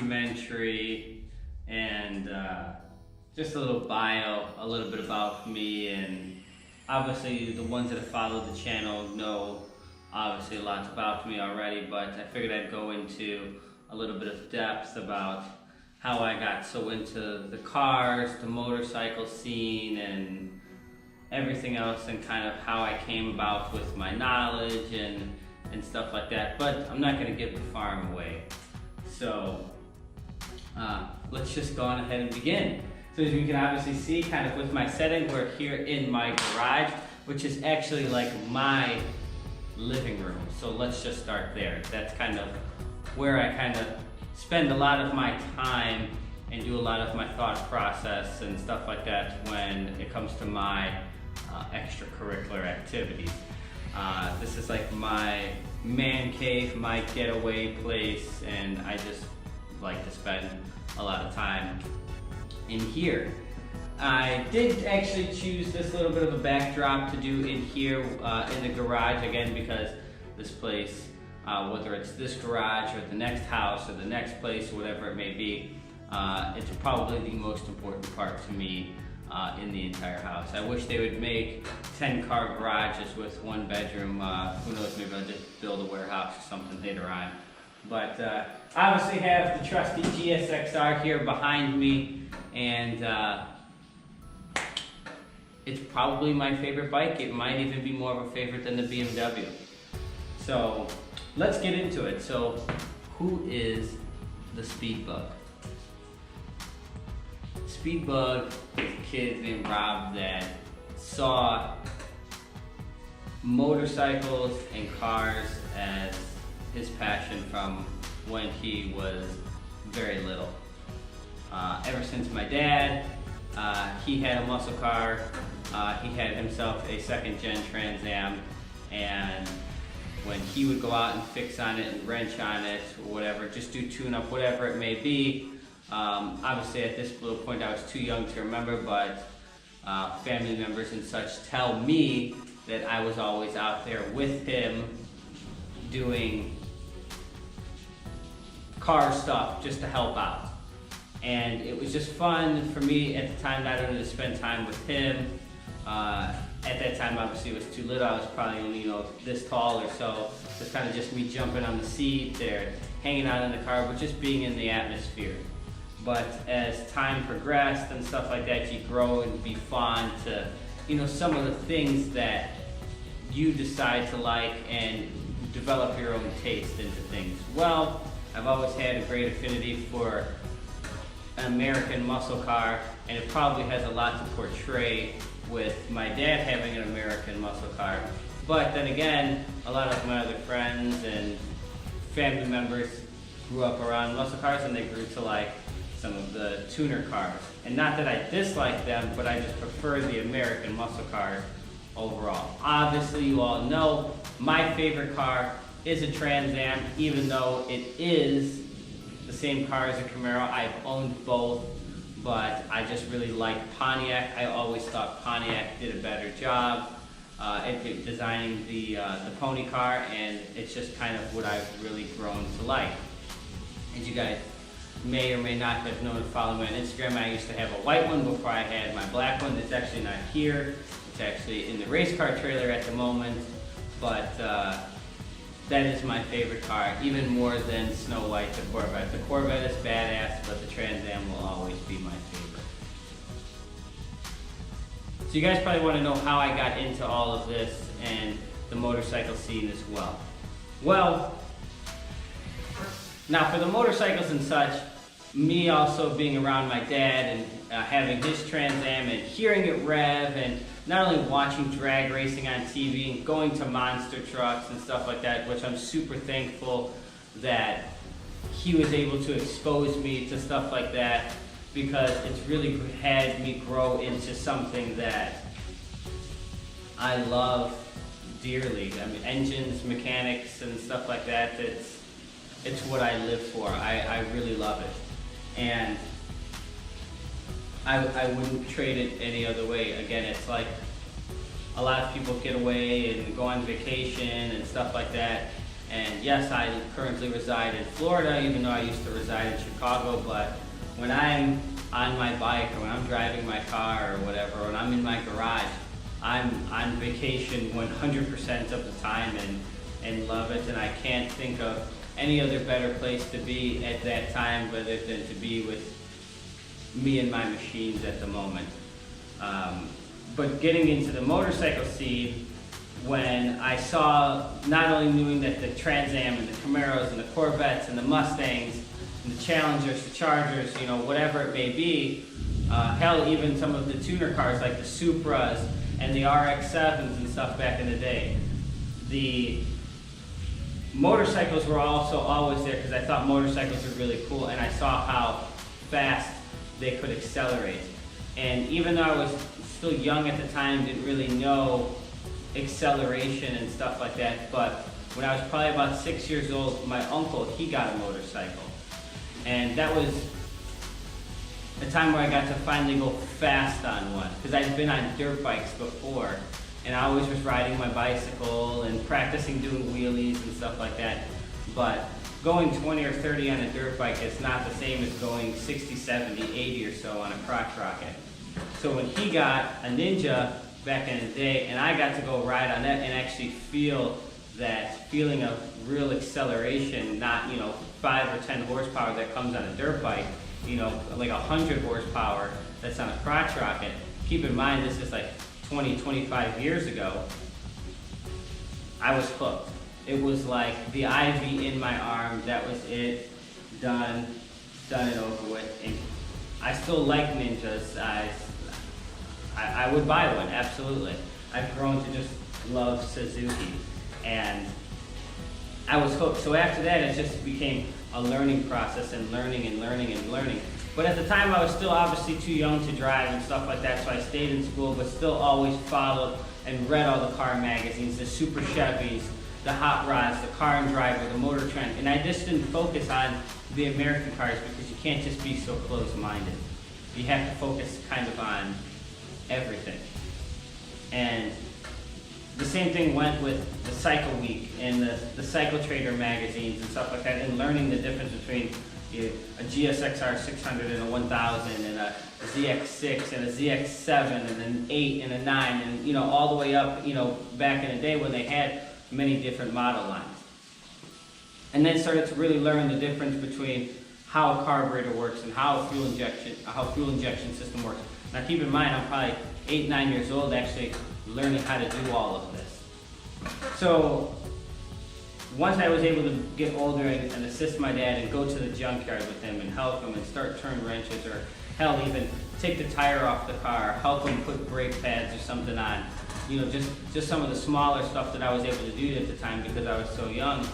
documentary and just a little bio, a little bit about me. And obviously the ones that have followed the channel know obviously lots about me already, but I figured I'd go into a little bit of depth about how I got so into the cars, the motorcycle scene, and everything else, and kind of how I came about with my knowledge and stuff like that. But I'm not going to give the farm away. So let's just go on ahead and begin. So as you can obviously see, kind of with my setting, we're here in my garage, which is actually like my living room. So let's just start there. That's kind of where I kind of spend a lot of my time and do a lot of my thought process and stuff like that when it comes to my extracurricular activities. This is like my man cave, my getaway place, and I just like to spend a lot of time in here. I did actually choose this little bit of a backdrop to do in here in the garage, again, because this place, whether it's this garage or the next house or the next place, whatever it may be, it's probably the most important part to me in the entire house. I wish they would make 10-car garages with one bedroom. Who knows, maybe I'll just build a warehouse or something later on. But obviously have the trusty GSXR here behind me, and it's probably my favorite bike. It might even be more of a favorite than the BMW. So let's get into it. So who is the SpeedBug? SpeedBug is a kid named Rob that saw motorcycles and cars as his passion from when he was very little. Ever since my dad, he had a muscle car, he had himself a second-gen Trans Am, and when he would go out and fix on it and wrench on it or whatever, just do tune-up, whatever it may be. Obviously at this little point I was too young to remember, but family members and such tell me that I was always out there with him doing car stuff just to help out. And it was just fun for me at the time, not only to spend time with him. At that time, obviously, it was too little. I was probably only, this tall or so. It was kind of just me jumping on the seat there, hanging out in the car, but just being in the atmosphere. But as time progressed and stuff like that, you grow and be fond to, some of the things that you decide to like and develop your own taste into things. Well, I've always had a great affinity for an American muscle car, and it probably has a lot to portray with my dad having an American muscle car. But then again, a lot of my other friends and family members grew up around muscle cars, and they grew to like some of the tuner cars. And not that I dislike them, but I just prefer the American muscle cars overall. Obviously, you all know my favorite car is a Trans Am, even though it is the same car as a Camaro. I've owned both, but I just really like Pontiac. I always thought Pontiac did a better job at designing the pony car, and it's just kind of what I've really grown to like. As you guys may or may not have known, follow me on Instagram, I used to have a white one before I had my black one. It's actually not here. It's actually in the race car trailer at the moment, but that is my favorite car, even more than Snow White, the Corvette. The Corvette is badass, but the Trans Am will always be my favorite. So you guys probably want to know how I got into all of this and the motorcycle scene as well. Well, now for the motorcycles and such, me also being around my dad and having his Trans Am and hearing it rev, and not only watching drag racing on TV and going to monster trucks and stuff like that, which I'm super thankful that he was able to expose me to stuff like that, because it's really had me grow into something that I love dearly. I mean, engines, mechanics, and stuff like that, it's what I live for. I really love it. And I wouldn't trade it any other way. Again, it's like a lot of people get away and go on vacation and stuff like that, And yes, I currently reside in Florida, even though I used to reside in Chicago, but when I'm on my bike or when I'm driving my car or whatever, when I'm in my garage, I'm on vacation 100% of the time and love it, and I can't think of any other better place to be at that time other than to be with me and my machines at the moment. But getting into the motorcycle scene, when I saw, not only knowing that the Trans Am and the Camaros and the Corvettes and the Mustangs and the Challengers, the Chargers, you know, whatever it may be, hell, even some of the tuner cars like the Supras and the RX-7s and stuff back in the day. The motorcycles were also always there because I thought motorcycles were really cool, and I saw how fast they could accelerate. And even though I was still young at the time, didn't really know acceleration and stuff like that, but when I was probably about 6 years old, my uncle, he got a motorcycle. And that was a time where I got to finally go fast on one, because I'd been on dirt bikes before, and I always was riding my bicycle and practicing doing wheelies and stuff like that. But going 20 or 30 on a dirt bike is not the same as going 60, 70, 80 or so on a crotch rocket. So when he got a Ninja back in the day, and I got to go ride on that and actually feel that feeling of real acceleration, not, you know, 5 or 10 horsepower that comes on a dirt bike, you know, like 100 horsepower that's on a crotch rocket. Keep in mind, this is like 20, 25 years ago. I was hooked. It was like the IV in my arm, that was it, done and over with. And I still like Ninjas. I would buy one, absolutely. I've grown to just love Suzuki, and I was hooked. So after that, it just became a learning process and learning and learning and learning. But at the time, I was still obviously too young to drive and stuff like that, so I stayed in school, but still always followed and read all the car magazines, the Super Chevys, the Hot Rods, the Car and Driver, the Motor Trend, and I just didn't focus on the American cars because you can't just be so close-minded. You have to focus kind of on everything. And the same thing went with the Cycle Week and the Cycle Trader magazines and stuff like that, and learning the difference between a GSXR 600 and a 1000 and a ZX6 and a ZX7 and an 8 and a 9, and, you know, all the way up, you know, back in the day when they had many different model lines. And then started to really learn the difference between how a carburetor works and how a fuel injection system works. Now keep in mind, I'm probably 8, 9 years old actually learning how to do all of this. So once I was able to get older and assist my dad and go to the junkyard with him and help him and start turn wrenches, or hell, even take the tire off the car, help him put brake pads or something on, you know, just some of the smaller stuff that I was able to do at the time because I was so young.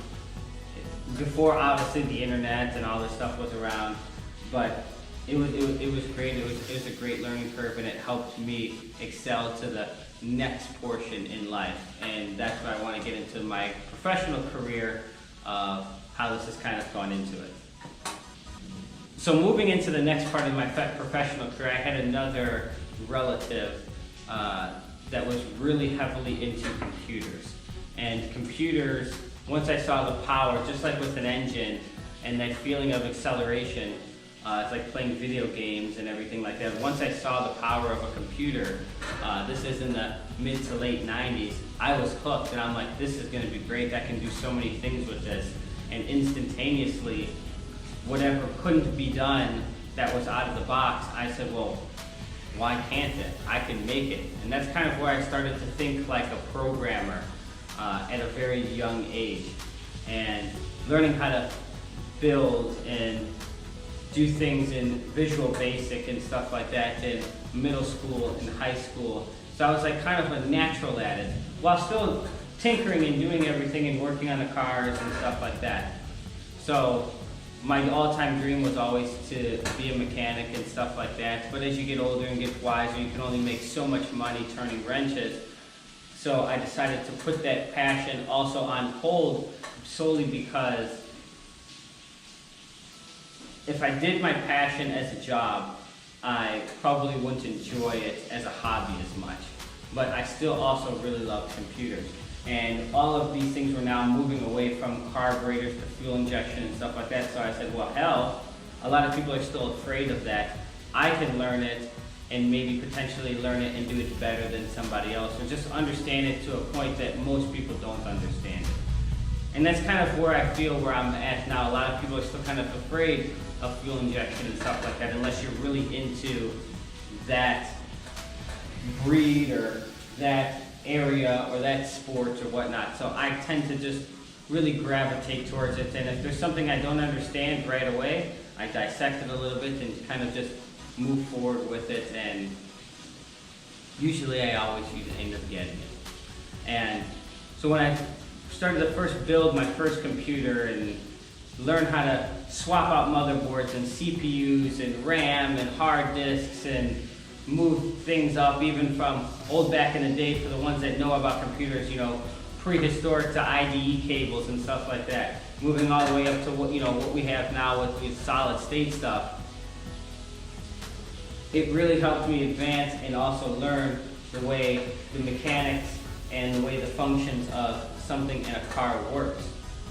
Before obviously the internet and all this stuff was around, but it was great. It was a great learning curve, and it helped me excel to the next portion in life. And that's why I want to get into my professional career, how this has kind of gone into it. So moving into the next part of my professional career, I had another relative that was really heavily into computers. And computers, once I saw the power, just like with an engine, and that feeling of acceleration, it's like playing video games and everything like that. Once I saw the power of a computer, this is in the mid to late 90s, I was hooked, and I'm like, this is gonna be great. I can do so many things with this. And instantaneously, whatever couldn't be done that was out of the box, I said, well, why can't it? I can make it. And that's kind of where I started to think like a programmer at a very young age, and learning how to build and do things in Visual Basic and stuff like that in middle school and high school. So I was like kind of a natural at it, while still tinkering and doing everything and working on the cars and stuff like that. So my all-time dream was always to be a mechanic and stuff like that. But as you get older and get wiser, you can only make so much money turning wrenches. So I decided to put that passion also on hold, solely because if I did my passion as a job, I probably wouldn't enjoy it as a hobby as much. But I still also really love computers. And all of these things were now moving away from carburetors to fuel injection and stuff like that. So I said, well, hell, a lot of people are still afraid of that. I can learn it and maybe potentially learn it and do it better than somebody else, or just understand it to a point that most people don't understand it. And that's kind of where I feel where I'm at now. A lot of people are still kind of afraid of fuel injection and stuff like that, unless you're really into that breed or that area or that sport or whatnot. So I tend to just really gravitate towards it, and if there's something I don't understand right away, I dissect it a little bit and kind of just move forward with it, and usually I always end up getting it. And so when I started to first build my first computer and learn how to swap out motherboards and CPUs and RAM and hard disks and move things up, even from old back in the day, for the ones that know about computers, you know, prehistoric to IDE cables and stuff like that, moving all the way up to what, you know, what we have now with solid state stuff. It really helped me advance and also learn the way the mechanics and the way the functions of something in a car works.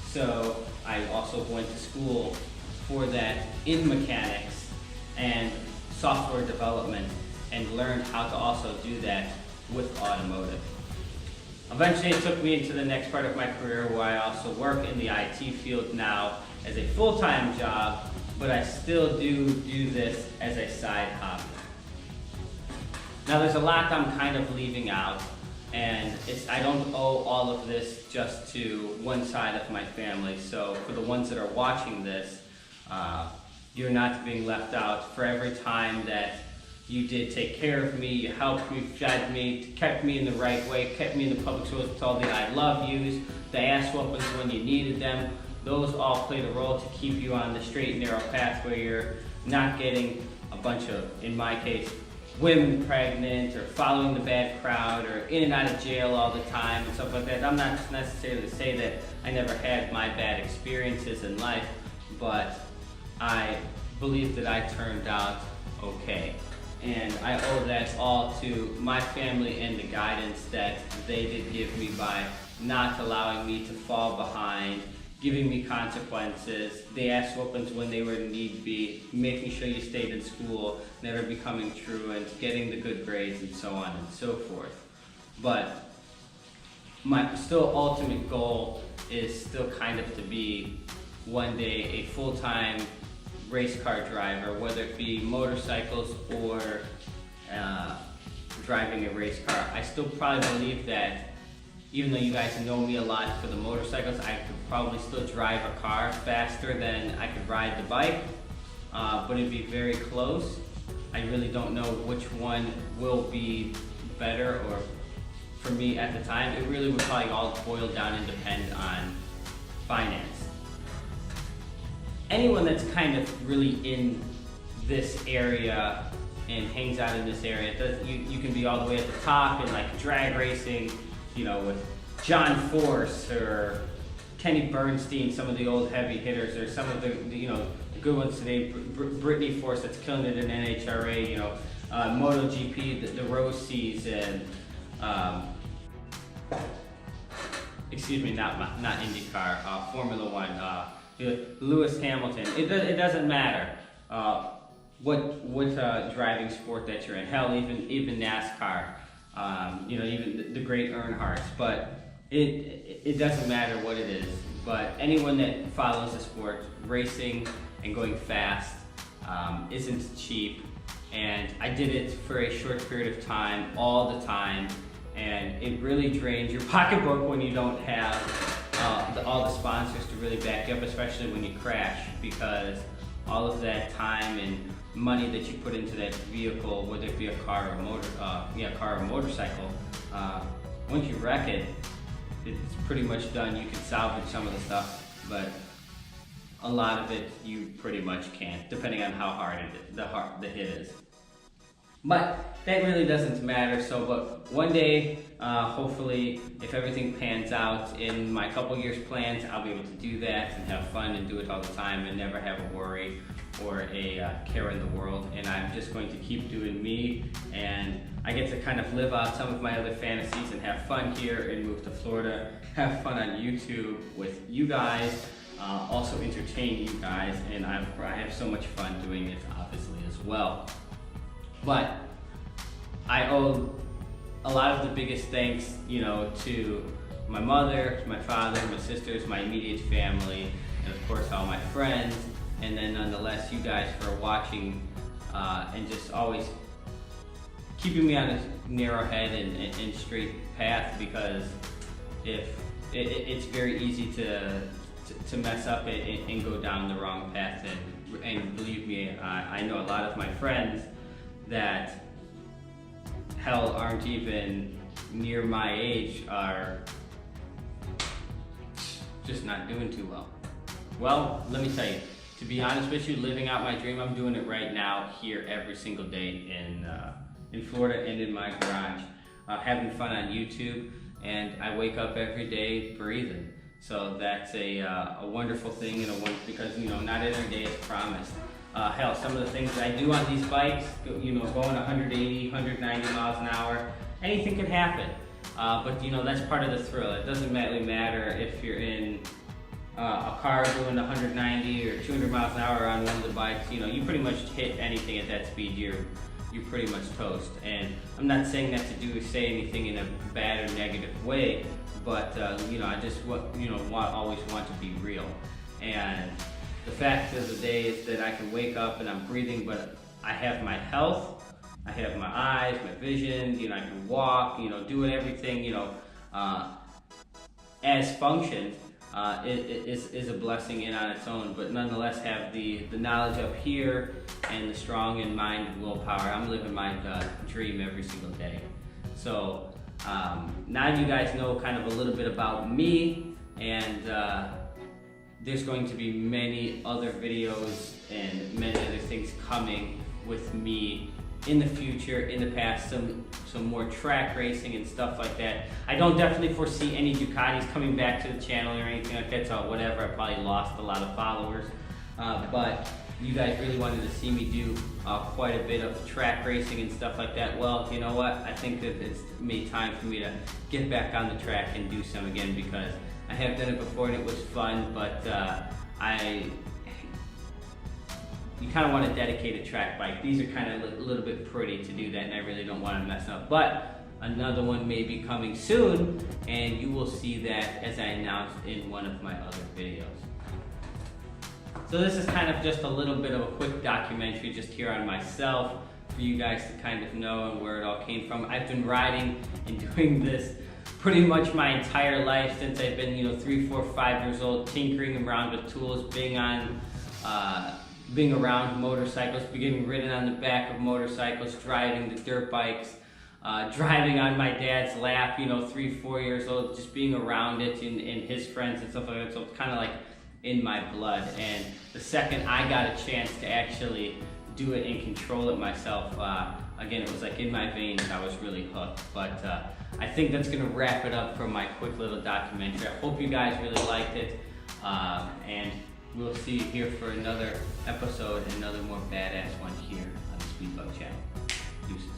So I also went to school for that in mechanics and software development, and learned how to also do that with automotive. Eventually it took me into the next part of my career, where I also work in the IT field now as a full-time job, but I still do this as a side hobby. Now there's a lot I'm kind of leaving out, and I don't owe all of this just to one side of my family. So for the ones that are watching this, you're not being left out. For every time that you did take care of me, you helped me, fed me, kept me in the right way, kept me in the public schools with all the I love yous, the ass whoopings when you needed them, those all played a role to keep you on the straight and narrow path where you're not getting a bunch of, in my case, women pregnant, or following the bad crowd, or in and out of jail all the time and stuff like that. I'm not necessarily to say that I never had my bad experiences in life, but I believe that I turned out okay. And I owe that all to my family and the guidance that they did give me by not allowing me to fall behind, giving me consequences, the ass whoopings when they were in need be, making sure you stayed in school, never becoming truant, getting the good grades, and so on and so forth. But my still ultimate goal is still kind of to be one day a full-time race car driver, whether it be motorcycles or driving a race car. I still probably believe that, even though you guys know me a lot for the motorcycles, I could probably still drive a car faster than I could ride the bike, but it'd be very close. I really don't know which one will be better, or for me at the time, it really would probably all boil down and depend on finance. Anyone that's kind of really in this area and hangs out in this area, you can be all the way at the top in like drag racing, you know, with John Force or Kenny Bernstein, some of the old heavy hitters, or some of the you know, the good ones today, Brittany Force that's killing it in NHRA, you know, MotoGP, the Rossies, and excuse me, not IndyCar, Formula One, Lewis Hamilton. It doesn't matter what driving sport that you're in. Hell, even NASCAR. You know, even the great Earnhardts. But it doesn't matter what it is. But anyone that follows the sport, racing and going fast, isn't cheap. And I did it for a short period of time, all the time, and it really drains your pocketbook when you don't have all the sponsors to really back you up, especially when you crash, because all of that time and money that you put into that vehicle, whether it be a car or motorcycle, once you wreck it, it's pretty much done. You can salvage some of the stuff, but a lot of it you pretty much can't, depending on how hard the hit is. But that really doesn't matter. So, but one day, hopefully, if everything pans out in my couple years plans, I'll be able to do that and have fun and do it all the time and never have a worry or a care in the world. And I'm just going to keep doing me, and I get to kind of live out some of my other fantasies and have fun here and move to Florida, have fun on YouTube with you guys, also entertain you guys, and I have so much fun doing it, obviously, as well. But I owe a lot of the biggest thanks, to my mother, my father, my sisters, my immediate family, and of course all my friends, and then nonetheless you guys for watching and just always keeping me on a narrow head and straight path, because it's very easy to mess up and go down the wrong path, and believe me, I know a lot of my friends that aren't even near my age are just not doing too well. Well, let me tell you, to be honest with you, living out my dream, I'm doing it right now here every single day in Florida and in my garage, having fun on YouTube, and I wake up every day breathing. So that's a wonderful thing, because not every day is promised. Hell, some of the things I do on these bikes, going 180, 190 miles an hour, anything can happen. But that's part of the thrill. It doesn't really matter if you're in a car doing 190 or 200 miles an hour on one of the bikes. You pretty much hit anything at that speed, you're pretty much toast. And I'm not saying that to say anything in a bad or negative way, but I just always want to be real. And the fact of the day is that I can wake up and I'm breathing, but I have my health, I have my eyes, my vision, I can walk, doing everything, as functioned, is a blessing in on its own, but nonetheless have the knowledge up here and the strong in mind and willpower. I'm living my dream every single day. So now you guys know kind of a little bit about me, and there's going to be many other videos and many other things coming with me in the future, in the past, some more track racing and stuff like that. I don't definitely foresee any Ducatis coming back to the channel or anything like that, so whatever, I probably lost a lot of followers. But you guys really wanted to see me do quite a bit of track racing and stuff like that. Well, you know what? I think that it's made time for me to get back on the track and do some again, because I have done it before and it was fun, but you kind of want to dedicate a track bike. These are kind of a little bit pretty to do that, and I really don't want to mess up. But another one may be coming soon, and you will see that as I announced in one of my other videos. So this is kind of just a little bit of a quick documentary just here on myself for you guys to kind of know and where it all came from. I've been riding and doing this pretty much my entire life since I've been 3, 4, 5 years old, tinkering around with tools, being around motorcycles, getting ridden on the back of motorcycles, driving the dirt bikes, driving on my dad's lap, 3, 4 years old, just being around it and his friends and stuff like that. So it's kind of like in my blood. And the second I got a chance to actually do it and control it myself, again, it was like in my veins. I was really hooked. But I think that's gonna wrap it up for my quick little documentary. I hope you guys really liked it, and we'll see you here for another episode, another more badass one here on the SpeedBug channel. Deuces.